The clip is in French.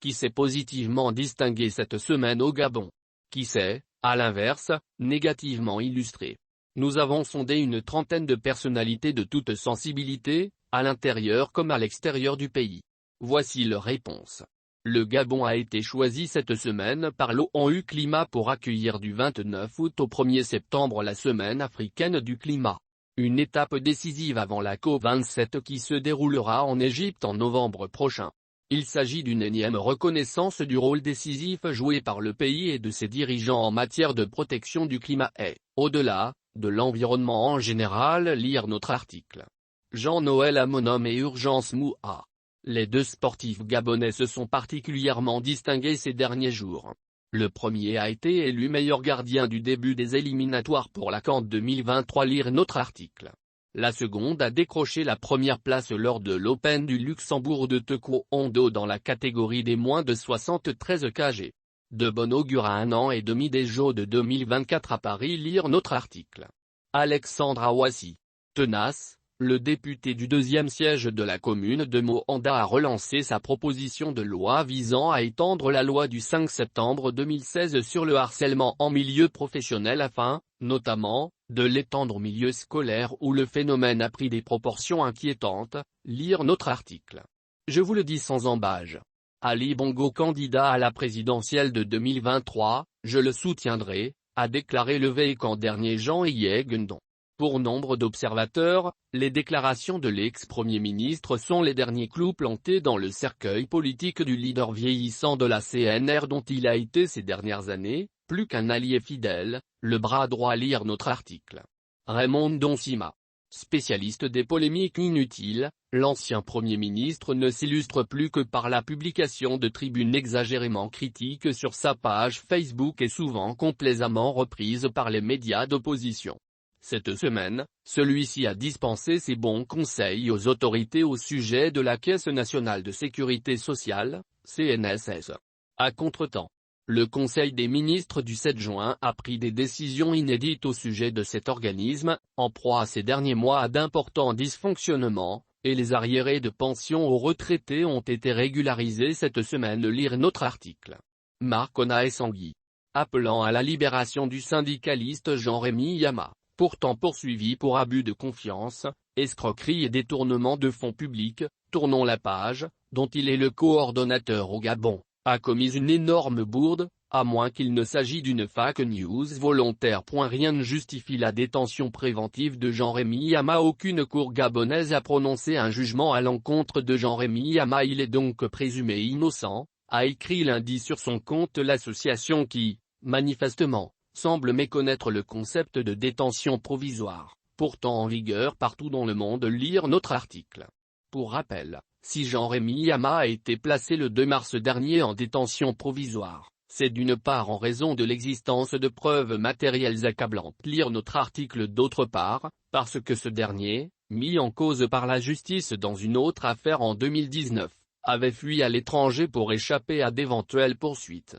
qui s'est positivement distingué cette semaine au Gabon. Qui s'est, à l'inverse, négativement illustré. Nous avons sondé une trentaine de personnalités de toute sensibilité, à l'intérieur comme à l'extérieur du pays. Voici leurs réponses. Le Gabon a été choisi cette semaine par l'ONU Climat pour accueillir du 29 août au 1er septembre la Semaine africaine du climat. Une étape décisive avant la COP27 qui se déroulera en Égypte en novembre prochain. Il s'agit d'une énième reconnaissance du rôle décisif joué par le pays et de ses dirigeants en matière de protection du climat et, au-delà, de l'environnement en général. Lire notre article. Jean-Noël Amonom et Urgence Moua. Les deux sportifs gabonais se sont particulièrement distingués ces derniers jours. Le premier a été élu meilleur gardien du début des éliminatoires pour la CAN 2023. Lire notre article. La seconde a décroché la première place lors de l'Open du Luxembourg de taekwondo dans la catégorie des moins de 73 kg. De bon augure à 1 an et demi des Jeux de 2024 à Paris. Lire notre article. Alexandre Awassi. Tenace, le député du 2e siège de la commune de Moanda a relancé sa proposition de loi visant à étendre la loi du 5 septembre 2016 sur le harcèlement en milieu professionnel afin, notamment, de l'étendre au milieu scolaire où le phénomène a pris des proportions inquiétantes. Lire notre article. Je vous le dis sans embâge. Ali Bongo, candidat à la présidentielle de 2023, je le soutiendrai, a déclaré le Véhican dernier Jean-Yves Gendon. Pour nombre d'observateurs, les déclarations de l'ex-premier ministre sont les derniers clous plantés dans le cercueil politique du leader vieillissant de la CNR dont il a été ces dernières années, plus qu'un allié fidèle, le bras droit. Lire notre article. Raymond Donsima. Spécialiste des polémiques inutiles, l'ancien Premier ministre ne s'illustre plus que par la publication de tribunes exagérément critiques sur sa page Facebook et souvent complaisamment reprises par les médias d'opposition. Cette semaine, celui-ci a dispensé ses bons conseils aux autorités au sujet de la Caisse nationale de sécurité sociale, CNSS. À contretemps, le Conseil des ministres du 7 juin a pris des décisions inédites au sujet de cet organisme, en proie ces derniers mois à d'importants dysfonctionnements, et les arriérés de pension aux retraités ont été régularisés cette semaine. Lire notre article. Marc Onaesangui. Appelant à la libération du syndicaliste Jean-Rémy Yama, pourtant poursuivi pour abus de confiance, escroquerie et détournement de fonds publics, Tournons la page, dont il est le coordonnateur au Gabon, a commis une énorme bourde, à moins qu'il ne s'agisse d'une fake news volontaire. Rien ne justifie la détention préventive de Jean-Rémy Yama. Aucune cour gabonaise a prononcé un jugement à l'encontre de Jean-Rémy Yama. Il est donc présumé innocent, a écrit lundi sur son compte l'association qui, manifestement, semble méconnaître le concept de détention provisoire, pourtant en vigueur partout dans le monde. Lire notre article. Pour rappel, si Jean-Rémy Yama a été placé le 2 mars dernier en détention provisoire, c'est d'une part en raison de l'existence de preuves matérielles accablantes. Lire notre article. D'autre part, parce que ce dernier, mis en cause par la justice dans une autre affaire en 2019, avait fui à l'étranger pour échapper à d'éventuelles poursuites.